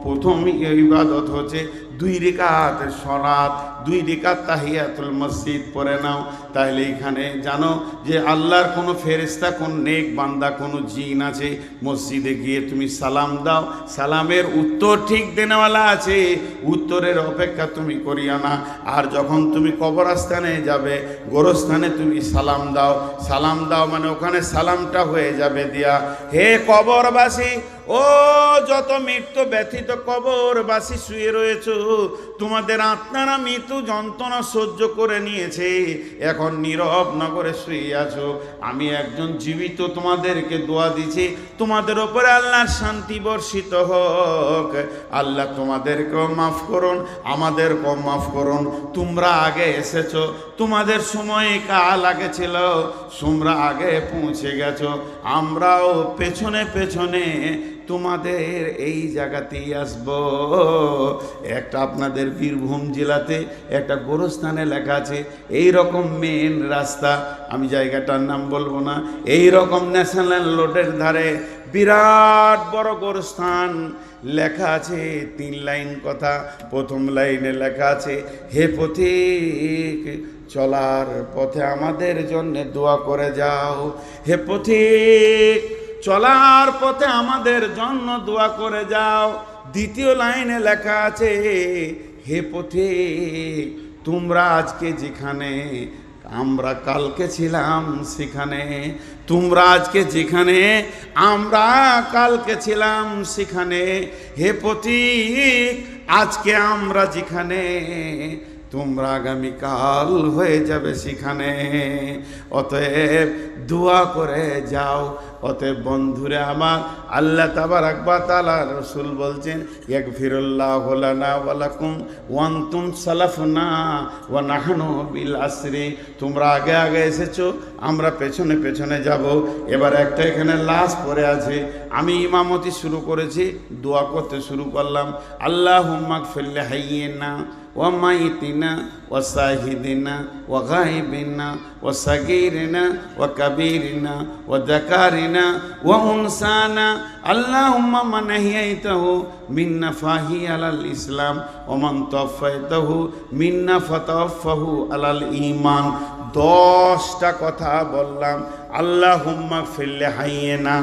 প্রথম ইবাদত হচ্ছে 2 রিকাত সালাত, 2 রিকাত তাহিয়াতুল মসজিদ পড়ে নাও। তাহলে এখানে জানো যে আল্লাহর কোনো ফেরেশতা, কোন নেক বান্দা, কোনো জিন আছে, মসজিদে গিয়ে তুমি সালাম দাও, সালামের উত্তর ঠিক দেনেওয়ালা আছে, উত্তরের অপেক্ষা তুমি করিয়া না। আর যখন তুমি কবরস্থানে যাবে, গোরস্থানে তুমি সালাম দাও, সালাম দাও মানে ওখানে সালামটা হয়ে যাবে দিয়া, হে কবরবাসী, ও যত মৃত্যু ব্যথিত কবরবাসী শুয়ে রয়েছে, তোমাদের আত্মারা মৃত্যু যন্ত্রণা সহ্য করে নিয়েছে, এখন নীরব নগরে শুয়ে আছো, আমি একজন জীবিত তোমাদেরকে দোয়া দিছি, তোমাদের ওপরে আল্লাহর শান্তি বর্ষিত হোক। আল্লাহ তোমাদেরকেও মাফ করুন, আমাদেরকেও মাফ করুন। তোমরা আগে এসেছো, তোমাদের সময় কাল আগে ছিল, তোমরা আগে পৌঁছে গেছো, আমরাও পেছনে পেছনে তোমাদের এই জায়গাতেই আসবো। একটা আপনাদের বীরভূম জেলাতে একটা গোরস্থানে লেখা আছে, এই রকম মেন রাস্তা, আমি জায়গাটার নাম বলবো না, এই রকম ন্যাশনাল রোডের ধারে বিরাট বড় গোরস্থান, লেখা আছে 3 লাইন কথা। প্রথম লাইনে লেখা আছে, হে পথিক, চলার পথে আমাদের জন্য দোয়া করে যাও। হে পথিক, চলার পথে আমাদের জন্য দোয়া করে যাও। দ্বিতীয় লাইনে লেখা আছে, হে পথিক, তোমরা আজকে যেখানে, আমরা কালকে ছিলাম সেখানে, তোমরা আজকে যেখানে, আমরা কালকে ছিলাম সেখানে। হে পথিক, আজকে আমরা যেখানে, তোমরা আগামীকাল হয়ে যাবে সেখানে। অতএব দোয়া করে যাও। অতএব বন্ধুরে আমার, আল্লাহ তাবারাক ওয়া তাআলা রাসূল বলছেন, ইয়াগফিরুল্লাহু লানা ওয়া লাকুম ওয়া আনতুম সালাফুনা ওয়া নাহনু বিল আসরি। তোমরা আগে আগে এসেছো, আমরা পেছনে পেছনে যাব। এবার একটা এখানে লাশ পড়ে আছে, আমি ইমামতি শুরু করেছি, দোয়া করতে শুরু করলাম, আল্লাহুম্মা গফির লিহাইয়িনা ওয়া মাইতিনা ওয়া শাহিদিনা ওয়া গায়বিনা ওয়া সাগীরিনা ওয়া কাবীরিনা ওয়া যাকারিনা ওয়া উনসানা আল্লাহুম্মা মান আহইয়াতাহু মিন্না ফাহি আলাল ইসলাম ওয়া মান তাওফাইতাহু মিন্না ফাতাওফাহু আলাল ঈমান। 10টা কথা বললাম। আল্লাহুম্মা গফির লিহাইয়িনা,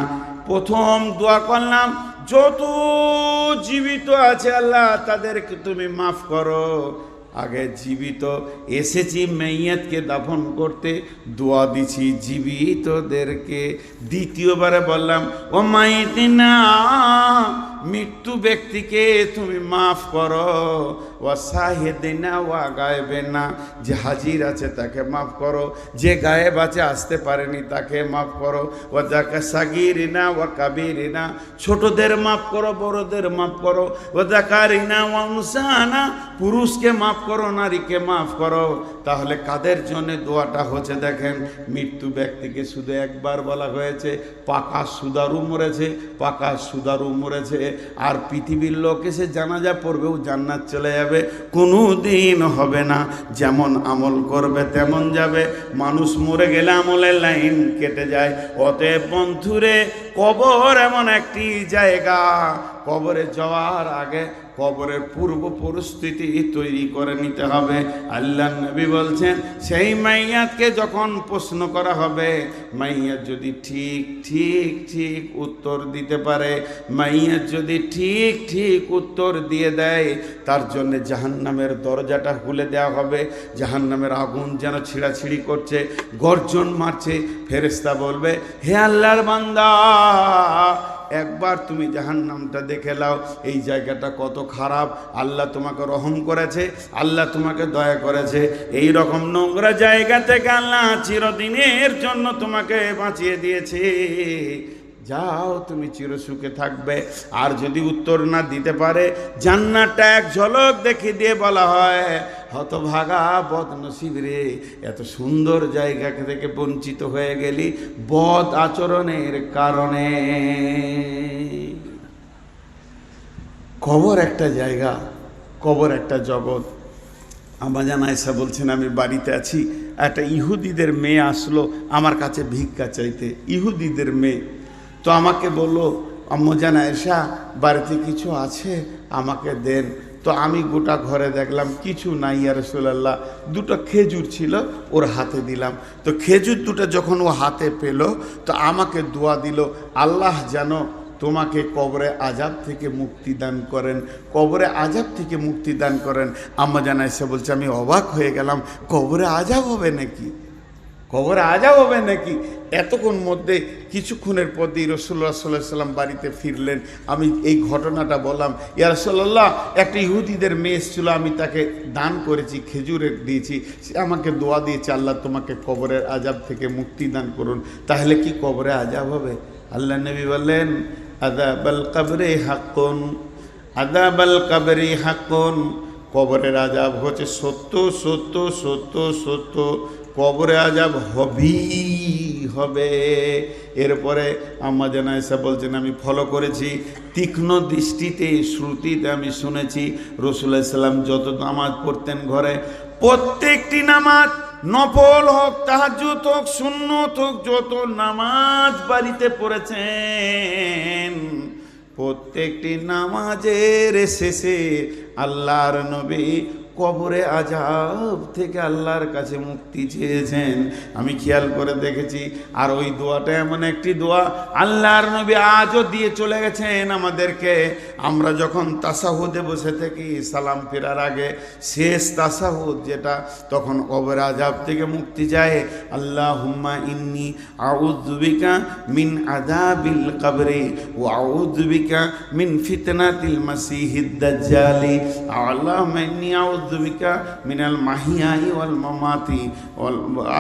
প্রথম দোয়া করলাম, যত জীবিত আছে আল্লাহ তাদেরকে তুমি মাফ করো। আগে জীবিত এসেছি মাইয়াতকে দাফন করতে, দোয়া দিছি জীবিতদেরকে। দ্বিতীয়বারে বললাম, ও মাইতিনা, মৃত্যু ব্যক্তিকে তুমি মাফ করো। ও ওয়া শাহিদিনা ওয়া গায়েবিনা, যে হাজির আছে তাকে মাফ করো, যে গায়েব আছে আসতে পারেনি তাকে মাফ করো। ওয়া যাকা সাগীরিনা ওয়া কাবীরিনা, ছোটদের মাফ করো, বড়দের মাফ করো। ওয়া যাকারিনা ওয়া উনসানা, পুরুষকে মাফ করো, নারীকে মাফ করো। তাহলে কাদের জন্য দোয়াটা হচ্ছে দেখেন, মৃত্যু ব্যক্তিকে শুধু একবার বলা হয়েছে, পাকা সুদারু মরেছে, পাকা সুদারু মরেছে। আর পৃথিবীর লোক এসে জানাজা পড়বেও জান্নাত চলে যাবে, কোনো দিন হবে না। যেমন আমল করবে তেমন যাবে। মানুষ মরে গেলে আমলের লাইন কেটে যায়। অতএব বন্ধুরে, কবর এমন একটি জায়গা, কবরে যাওয়ার আগে কবরের পূর্ব পরিস্থিতি তৈরি করে নিতে হবে। আল্লাহ নবী বলছেন, সেই মাইয়াতকে যখন প্রশ্ন করা হবে, মাইয়াত যদি ঠিক ঠিক ঠিক উত্তর দিতে পারে, মাইয়াত যদি ঠিক ঠিক উত্তর দিয়ে দেয়, তার জন্য জাহান্নামের দরজাটা খুলে দেওয়া হবে। জাহান্নামের আগুন যেন ছিঁড়াছিঁড়ি করছে, গর্জন মারছে। ফেরেশতা বলবে, হে আল্লাহর বান্দা, একবার তুমি জাহান্নামটা দেখে নাও, এই জায়গাটা কত খারাপ। আল্লাহ তোমাকে রহম করেছে, আল্লাহ তোমাকে দয়া করেছে। এই রকম নোংরা জায়গা থেকে আল্লাহ চিরদিনের জন্য তোমাকে বাঁচিয়ে দিয়েছে। যাও, তুমি চিরসুখে থাকবে। আর যদি উত্তর না দিতে পারে, জান্নাতটা এক ঝলক দেখিয়ে দিয়ে বলা হয়, হতভাগা বদনসিব রে, এত সুন্দর জায়গা থেকে বঞ্চিত হয়ে গেলি বদ আচরণের কারণে। কবর একটা জায়গা, কবর একটা জগৎ। আমাজান আয়েশা বলছেন, আমি বাড়িতে আছি, একটা ইহুদিদের মেয়ে আসলো আমার কাছে ভিক্ষা চাইতে, ইহুদিদের মেয়ে। তো আমাকে বললো, আম্মাজান আয়েশা, বাড়িতে কিছু আছে, আমাকে দেন। তো আমি গোটা ঘরে দেখলাম কিছু নাই, ইয়া রাসূলুল্লাহ। দুটো খেজুর ছিল, ওর হাতে দিলাম। তো খেজুর দুটো যখন ও হাতে পেল, তো আমাকে দোয়া দিল, আল্লাহ যেন তোমাকে কবরে আযাব থেকে মুক্তি দান করেন, কবরে আযাব থেকে মুক্তি দান করেন। আম্মাজান আয়েশা বলছে, আমি অবাক হয়ে গেলাম, কবরে আযাব হবে নাকি, কবরে আযাব হবে নাকি? এতক্ষণ মধ্যে কিছুক্ষণের পরই রাসূলুল্লাহ সাল্লাল্লাহু আলাইহি ওয়াসাল্লাম বাড়িতে ফিরলেন। আমি এই ঘটনাটা বললাম, ইয়া রাসূলুল্লাহ, একটা ইহুদিদের মেয়ে এসেছিল, আমি তাকে দান করেছি, খেজুরের দিয়েছি, সে আমাকে দোয়া দিয়েছে, আল্লাহ তোমাকে কবরের আযাব থেকে মুক্তি দান করুন। তাহলে কি কবরে আযাব হবে? আল্লাহ নবী বললেন, আযাবাল কবরি হাক্কুন, আযাবাল কবরি হাক্কুন, কবরের আযাব হচ্ছে সত্য সত্য সত্য সত্য, কবরে আযাব হবে। এরপরে আম্মাজান আয়েশা বলছেন, আমি ফলো করেছি, তীক্ষ্ণ দৃষ্টিতে শ্রুতিতে আমি শুনেছি, রাসূলুল্লাহ সাল্লাল্লাহু আলাইহি ওয়াসাল্লাম যত নামাজ পড়তেন ঘরে, প্রত্যেকটি নামাজ, নফল হোক, তাহাজ্জুদ হোক, সুন্নত হোক, যত নামাজ বাড়িতে পড়েছেন, প্রত্যেকটি নামাজের শেষে আল্লাহর নবী কবরে আযাব থেকে আল্লাহর কাছে মুক্তি চেয়েছেন। আমি খেয়াল করে দেখেছি। আর ওই দোয়াটা এমন একটি দোয়া আল্লাহর নবী আজও দিয়ে চলে গেছেন আমাদেরকে। আমরা যখন তাসাহুদে বসে থাকি, সালাম ফেরার আগে শেষ তাসাহুদ যেটা, তখন কবরে আযাব থেকে মুক্তি চায়। আল্লাহুম্মা ইন্নী আউযু বিকা মিন আযাবিল কবরি ওয়া আউযু বিকা মিন ফিতনাতিল মাসিহিদ দাজ্জালি। আল্লাহুম্মা ইন্নী আউযু বিকা মিনাল মাহিয়াই ওয়াল মামাতি,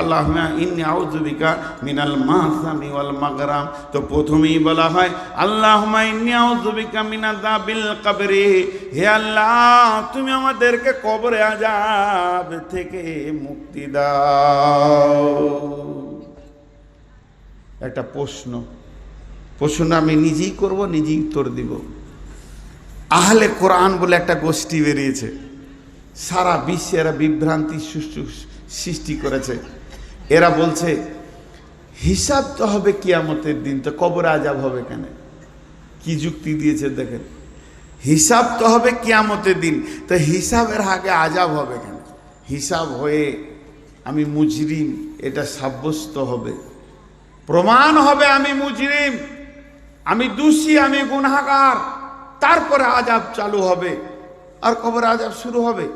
আল্লাহুম্মা ইন্নী আউযু বিকা মিনাল মাসামি ওয়াল মাগরাম। তো প্রথমেই বলা হয়, আল্লাহুম্মা ইন্নী আউযু বিকা মিন আযাবিল কবরি, হে আল্লাহ, তুমি আমাদেরকে কবরে আযাব থেকে মুক্তি দাও। একটা প্রশ্ন আমি নিজেই করব, নিজেই উত্তর দিব। আহলে কোরআন বলে একটা গোষ্ঠী বেরিয়েছে, সারা বিশ্বে এরা বিভ্রান্তি সৃষ্টি করেছে। এরা বলছে হিসাব তো হবে কিয়ামতের দিন, তো কবরে আযাব হবে কেন? কি যুক্তি দিয়েছে দেখেন, হিসাব তো হবে কিয়ামতের দিন, তো হিসাবের আগে আযাব হবে কেন? হিসাব হয়ে আমি মুজরিম এটা সাব্যস্ত হবে, প্রমাণ হবে আমি মুজরিম, আমি দোষী, আমি গুনাহগার, তারপরে আযাব চালু হবে, আর কবরে আযাব শুরু হবে,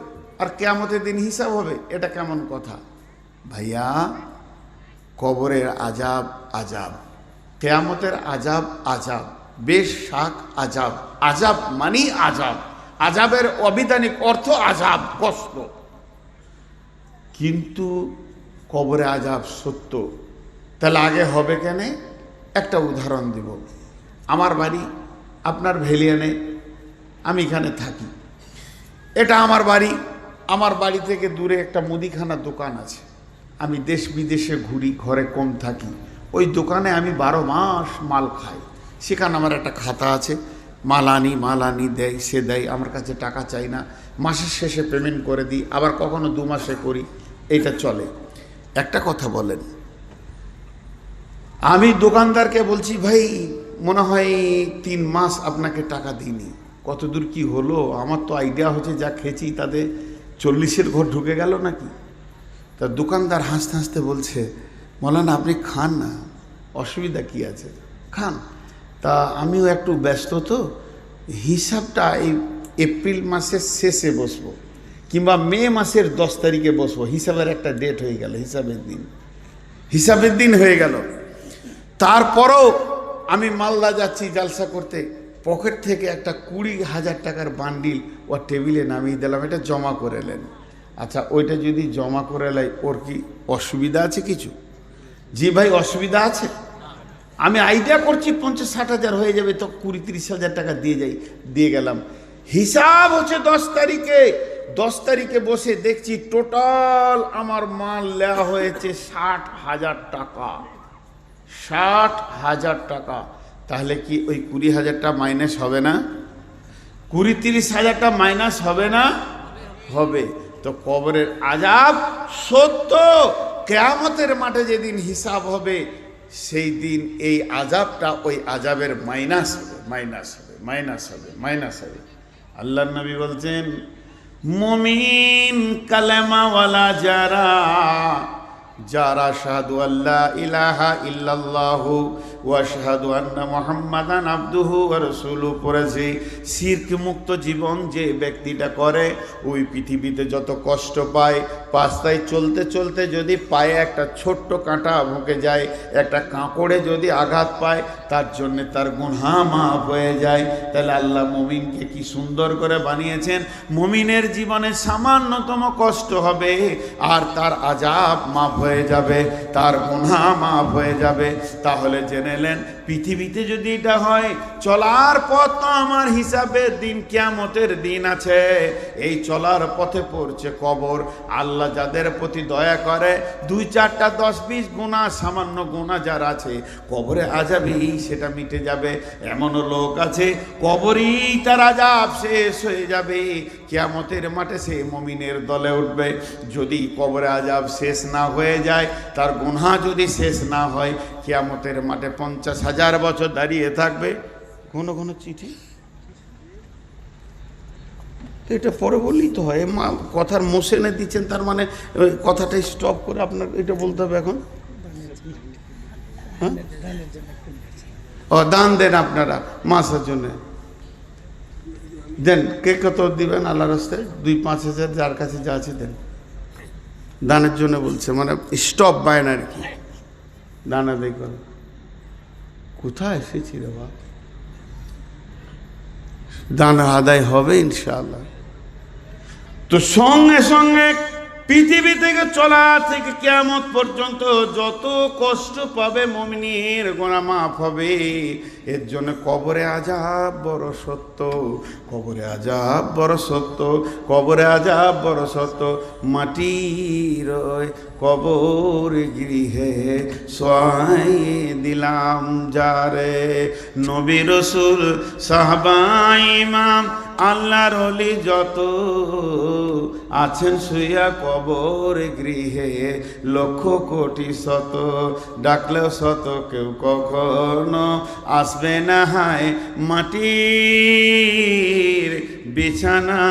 আর কিয়ামতের দিন হিসাব হবে। এটা কেমন কথা ভাইয়া? কবরের আযাব আযাব, কিয়ামতের আযাব আযাব, বেশ শাক আযাব, আযাব মানি আযাব। আযাবের অবিধানিক অর্থ আযাব, কষ্ট। কিন্তু কবরে আযাব সত্য, তাহলে আগে হবে কেন? একটা উদাহরণ দিব। আমার বাড়ি আপনার ভেলিয়ানে, আমি এখানে থাকি, এটা আমার বাড়ি। আমার বাড়ি থেকে দূরে একটা মুদিখানার দোকান আছে। আমি দেশ বিদেশে ঘুরি, ঘরে কম থাকি, ওই দোকানে আমি 12 মাস মাল খাই। সেখানে আমার একটা খাতা আছে, মাল আনি দেয়, সে দেয়, আমার কাছে টাকা চাই না, মাসের শেষে পেমেন্ট করে দিই, আবার কখনো 2 মাসে করি, এটা চলে। একটা কথা বলেন, আমি দোকানদারকে বলছি ভাই মনে হয় 3 মাস আপনাকে টাকা দিইনি, কতদূর কি হলো? আমার তো আইডিয়া হচ্ছে যা খেয়েছি তাতে 40-এর ঘর ঢুকে গেল নাকি। তা দোকানদার হাসতে হাসতে বলছে, মৌলানা আপনি খান না, অসুবিধা কি আছে, খান। তা আমিও একটু ব্যস্ত, তো হিসাবটা এই এপ্রিল মাসের শেষে বসবো কিংবা মে মাসের 10 তারিখে বসবো। হিসাবের একটা ডেট হয়ে গেল, হিসাবের দিন হয়ে গেল। তারপরও আমি মালদা যাচ্ছি জালসা করতে, পকেট থেকে একটা 20,000 টাকার বান্ডিল ওর টেবিলে নামিয়ে দিলাম, এটা জমা করে এলেন। আচ্ছা, ওইটা যদি জমা করে লাই, ওর কি অসুবিধা আছে কিছু? জি ভাই, অসুবিধা আছে। আমি আইডিয়া করছি 50-60 হাজার হয়ে যাবে, তো 20-30 হাজার টাকা দিয়ে গেলাম। হিসাব হচ্ছে 10 তারিখে। 10 তারিখে বসে দেখছি টোটাল আমার মাল নেওয়া হয়েছে 60,000 টাকা। 60,000 টাকা। তাহলে কি ওই 20,000টা মাইনাস হবে না? 20-30 হাজারটা মাইনাস হবে না? হবে। তো কবরের আযাব সত্য। কিয়ামতের মাঠে যেদিন হিসাব হবে, সেই দিন এই আযাবটা ওই আযাবের মাইনাস হবে। আল্লাহর নবী বলছেন, মুমিন কালেমাওয়ালা যারা শাহাদু আল্লাহ ইলাহা ইল্লাল্লাহু ওয়া শাহাদু আন্না মুহাম্মাদান আবদুহু ওয়া রাসূলুহু পড়েছে, শিরক মুক্ত জীবন যে ব্যক্তিটা করে, ওই পৃথিবীতে যত কষ্ট পায়, রাস্তায় চলতে চলতে যদি পায়ে একটা ছোট্ট কাঁটা ঢুকে যায়, একটা কাঁকড়ে যদি আঘাত পায়, তার জন্যে তার গুনাহ মাফ হয়ে যায়। তাহলে আল্লাহ মুমিনকে কি সুন্দর করে বানিয়েছেন। মুমিনের জীবনে সামান্যতম কষ্ট হবে আর তার আযাব মাফ হয়ে যাবে, তার গুনাহ মাফ হয়ে যাবে। তাহলে জেনেলেন, পৃথিবীতে যদি এটা হয়, চলার পথ তো আমার হিসাবের দিন, কিয়ামতের দিন আছে। এই চলার পথে পড়ছে কবর। আল্লাহ যাদের প্রতি দয়া করে, 2-4টা 10-20 গুনাহ, সামান্য গুনাহ যার আছে, কবরে আযাবই সেটা মিটে যাবে। এমনও লোক আছে কবরই তার আযাব শেষ হয়ে যাবে, কিয়ামতের মাঠে সে মুমিনের দলে উঠবে। যদি কবরে আযাব শেষ না হয়ে যায়, তার গুনাহ যদি শেষ না হয়, কিয়ামতের মাঠে 50,000 বছর দাঁড়িয়ে থাকবে। ঘন ঘন চিঠি, এটা পরে বললেই তো হয়। মা কথার মোশনে দিচ্ছেন, তার মানে কথাটা স্টপ করে আপনার এটা বলতে হবে এখন। হ্যাঁ, ও দান দেন আপনারা মাসের জন্য দেন। কে কত দিবেন আল্লাহর রাস্তায়? 2-5 হাজার, যার কাছে যা আছে দেন। দানের জন্য বলছে, মানে স্টপ বায়না আর কি, দান আদায় করে। কোথায় এসেছি রে বাবা? দান আদায় হবে ইনশাআল্লাহ। তো সঙ্গে সঙ্গে পৃথিবী থেকে চলা থেকে কিয়ামত পর্যন্ত যত কষ্ট পাবে মুমিনের গুনাহ মাফ হবে। এর জন্য কবরে আযাব বড় সত্য, কবরে আযাব বড় সত্য, কবরে আযাব বড় সত্য। মাটির কবর গৃহে শোয়াই দিলাম যারে, নবী রাসূল সাহাবা ইমাম আল্লাহর ওলি যত আছেন শুইয়া কবর গৃহে, লক্ষ কোটি শত ডাকলেও শত কেউ কখনো আসবে না হায় মাটির বিছানা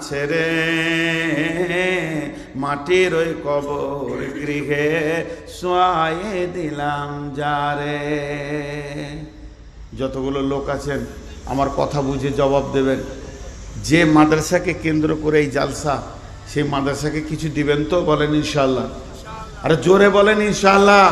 ছেড়ে। মাটির ওই কবর গৃহে শোয়াইয়ে দিলাম যারে। যতগুলো লোক আছেন আমার কথা বুঝে জবাব দেবেন। যে মাদ্রাসাকে কেন্দ্র করে এই জালসা, সেই মাদ্রাসাকে কিছু দিবেন তো? বলেন ইনশাআল্লাহ। আরে জোরে বলেন ইনশাআল্লাহ।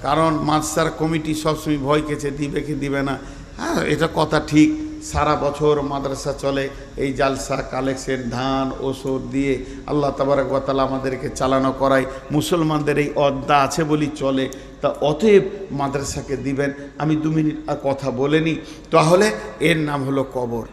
কারণ মাদ্রাসার কমিটি সবসময় ভয় কেছে দিবে কি দিবে না। হ্যাঁ, এটা কথা ঠিক, সারা বছর মাদ্রাসা চলে, এই জালসা কালেকশন ধান ওষুধ দিয়ে আল্লাহ তাবারক ওয়া তাআলা আমাদেরকে চালানো করায়। মুসলমানদের এই অদ্দা আছে বলি চলে, তা অতএব মাদ্রাসাকে দিবেন। আমি 2 মিনিট আর কথা বলে নিই। তাহলে এর নাম হলো কবর।